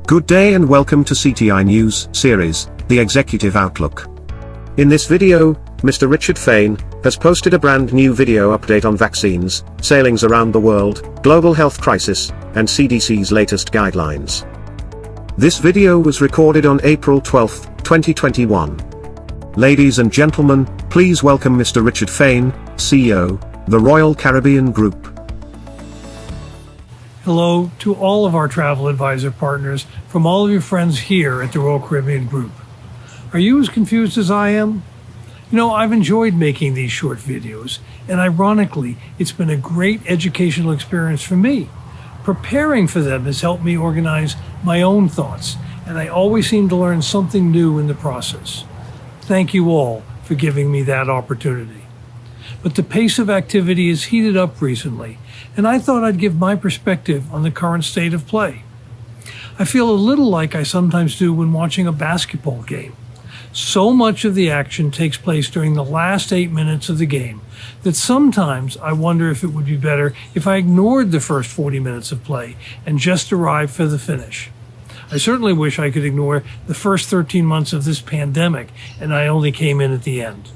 Good day and welcome to CTI News series, The Executive Outlook. In this video, Mr. Richard Fain has posted a brand new video update on vaccines, sailings around the world, global health crisis, and CDC's latest guidelines. This video was recorded on April 12, 2021. Ladies and gentlemen, please welcome Mr. Richard Fain, CEO, the Royal Caribbean Group. Hello to all of our travel advisor partners from all of your friends here at the Royal Caribbean Group. Are you as confused as I am? You know, I've enjoyed making these short videos, and ironically, it's been a great educational experience for me. Preparing for them has helped me organize my own thoughts, and I always seem to learn something new in the process. Thank you all for giving me that opportunity. But the pace of activity has heated up recently, and I thought I'd give my perspective on the current state of play. I feel a little like I sometimes do when watching a basketball game. So much of the action takes place during the last 8 minutes of the game that sometimes I wonder if it would be better if I ignored the first 40 minutes of play and just arrived for the finish. I certainly wish I could ignore the first 13 months of this pandemic and I only came in at the end.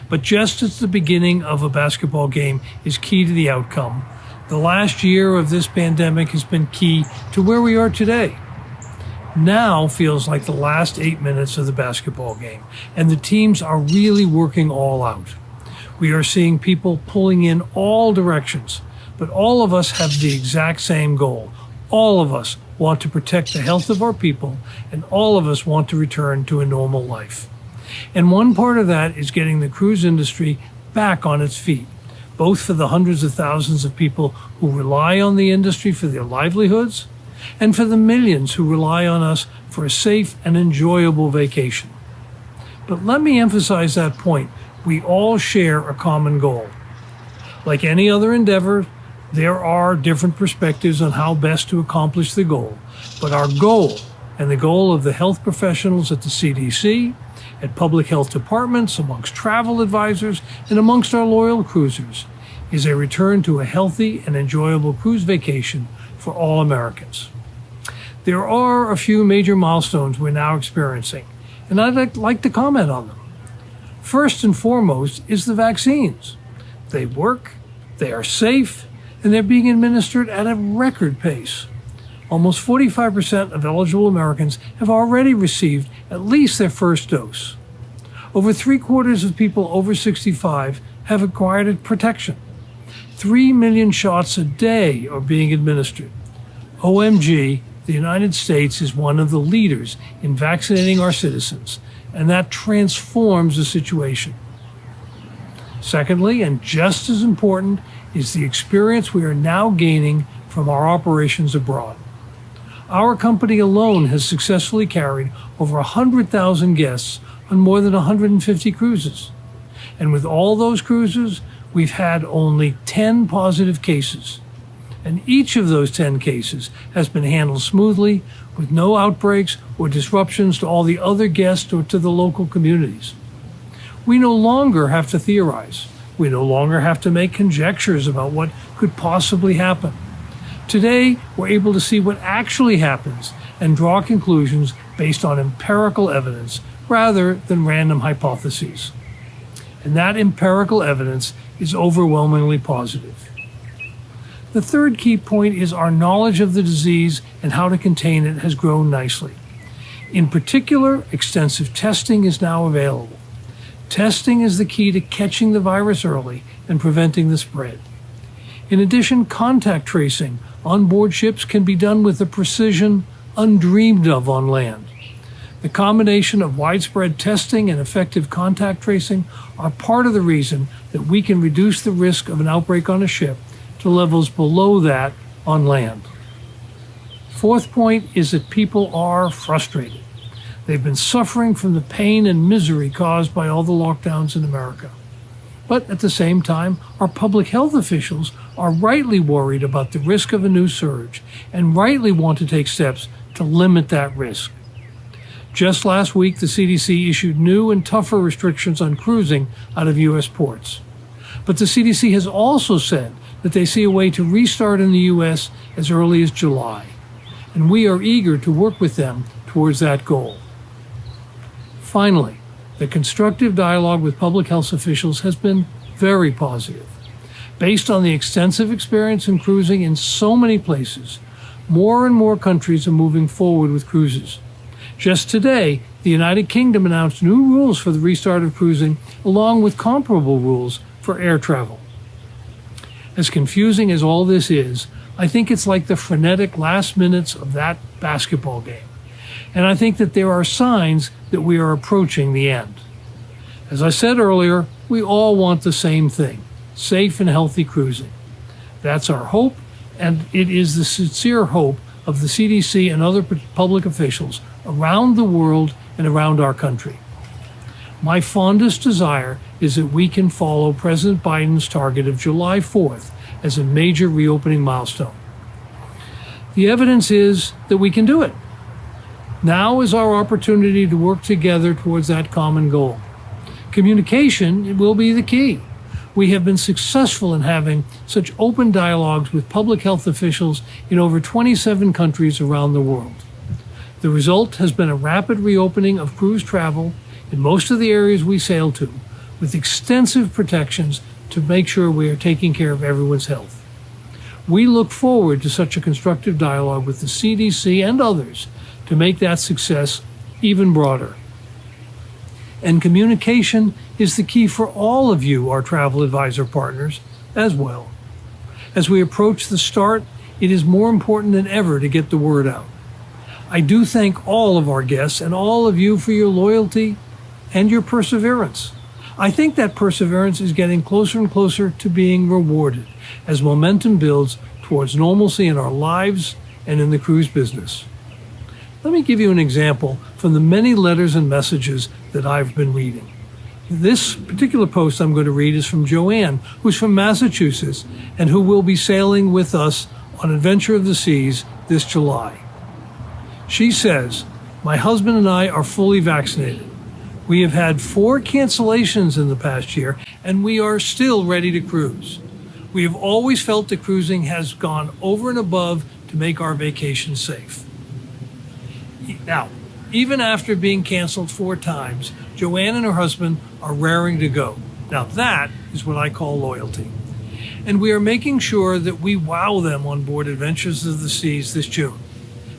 But just as the beginning of a basketball game is key to the outcome, the last year of this pandemic has been key to where we are today. Now feels like the last 8 minutes of the basketball game, and the teams are really working all out. We are seeing people pulling in all directions, but all of us have the exact same goal. All of us want to protect the health of our people, and all of us want to return to a normal life. And one part of that is getting the cruise industry back on its feet, both for the hundreds of thousands of people who rely on the industry for their livelihoods, and for the millions who rely on us for a safe and enjoyable vacation. But let me emphasize that point. We all share a common goal. Like any other endeavor, there are different perspectives on how best to accomplish the goal. But our goal, and the goal of the health professionals at the CDC, at public health departments, amongst travel advisors, and amongst our loyal cruisers, is a return to a healthy and enjoyable cruise vacation for all Americans. There are a few major milestones we're now experiencing, and I'd like to comment on them. First and foremost is the vaccines. They work, they are safe, and they're being administered at a record pace. Almost 45% of eligible Americans have already received at least their first dose. Over 3/4 of people over 65 have acquired protection. 3 million shots a day are being administered. OMG, the United States is one of the leaders in vaccinating our citizens, and that transforms the situation. Secondly, and just as important, is the experience we are now gaining from our operations abroad. Our company alone has successfully carried over 100,000 guests on more than 150 cruises. And with all those cruises, we've had only 10 positive cases. And each of those 10 cases has been handled smoothly, with no outbreaks or disruptions to all the other guests or to the local communities. We no longer have to theorize. We no longer have to make conjectures about what could possibly happen. Today, we're able to see what actually happens and draw conclusions based on empirical evidence rather than random hypotheses. And that empirical evidence is overwhelmingly positive. The third key point is our knowledge of the disease and how to contain it has grown nicely. In particular, extensive testing is now available. Testing is the key to catching the virus early and preventing the spread. In addition, contact tracing on board ships can be done with a precision undreamed of on land. The combination of widespread testing and effective contact tracing are part of the reason that we can reduce the risk of an outbreak on a ship to levels below that on land. Fourth point is that people are frustrated. They've been suffering from the pain and misery caused by all the lockdowns in America. But at the same time, our public health officials are rightly worried about the risk of a new surge and rightly want to take steps to limit that risk. Just last week, the CDC issued new and tougher restrictions on cruising out of U.S. ports. But the CDC has also said that they see a way to restart in the U.S. as early as July. and we are eager to work with them towards that goal. Finally, the constructive dialogue with public health officials has been very positive. Based on the extensive experience in cruising in so many places, more and more countries are moving forward with cruises. Just today, the United Kingdom announced new rules for the restart of cruising, along with comparable rules for air travel. As confusing as all this is, I think it's like the frenetic last minutes of that basketball game. And I think that there are signs that we are approaching the end. As I said earlier, we all want the same thing: safe and healthy cruising. That's our hope, and it is the sincere hope of the CDC and other public officials around the world and around our country. My fondest desire is that we can follow President Biden's target of July 4th as a major reopening milestone. The evidence is that we can do it. Now is our opportunity to work together towards that common goal. Communication will be the key. We have been successful in having such open dialogues with public health officials in over 27 countries around the world. The result has been a rapid reopening of cruise travel in most of the areas we sail to, with extensive protections to make sure we are taking care of everyone's health. We look forward to such a constructive dialogue with the CDC and others to make that success even broader. And communication is the key for all of you, our travel advisor partners, as well. As we approach the start, it is more important than ever to get the word out. I do thank all of our guests and all of you for your loyalty and your perseverance. I think that perseverance is getting closer and closer to being rewarded as momentum builds towards normalcy in our lives and in the cruise business. Let me give you an example from the many letters and messages that I've been reading. This particular post I'm going to read is from Joanne, who's from Massachusetts and who will be sailing with us on Adventure of the Seas this July. She says, "My husband and I are fully vaccinated. We have had 4 cancellations in the past year, and we are still ready to cruise. We have always felt that cruising has gone over and above to make our vacation safe." Now, even after being canceled 4 times, Joanne and her husband are raring to go. Now that is what I call loyalty. And we are making sure that we wow them on board Adventures of the Seas this June.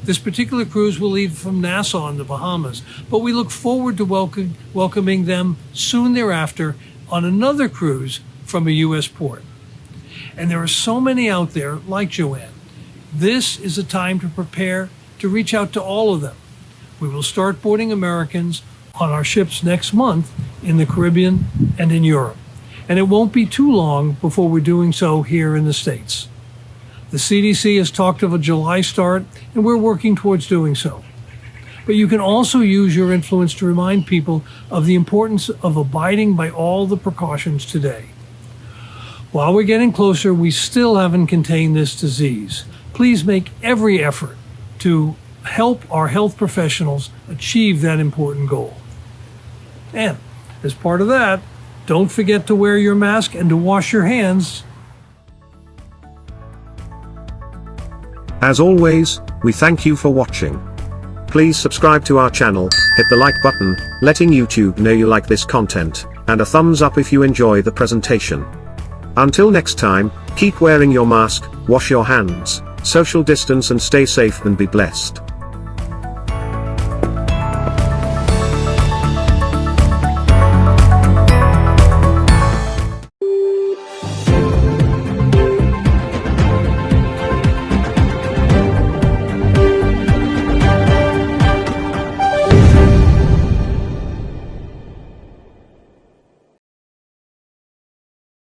This particular cruise will leave from Nassau in the Bahamas, but we look forward to welcoming them soon thereafter on another cruise from a U.S. port. And there are so many out there like Joanne. This is a time to prepare to reach out to all of them. We will start boarding Americans on our ships next month in the Caribbean and in Europe. And it won't be too long before we're doing so here in the States. The CDC has talked of a July start, and we're working towards doing so. But you can also use your influence to remind people of the importance of abiding by all the precautions today. While we're getting closer, we still haven't contained this disease. Please make every effort to help our health professionals achieve that important goal. And as part of that, don't forget to wear your mask and to wash your hands. As always, we thank you for watching. Please subscribe to our channel, hit the like button, letting YouTube know you like this content, and a thumbs up if you enjoy the presentation. Until next time, keep wearing your mask, wash your hands, social distance and stay safe and be blessed.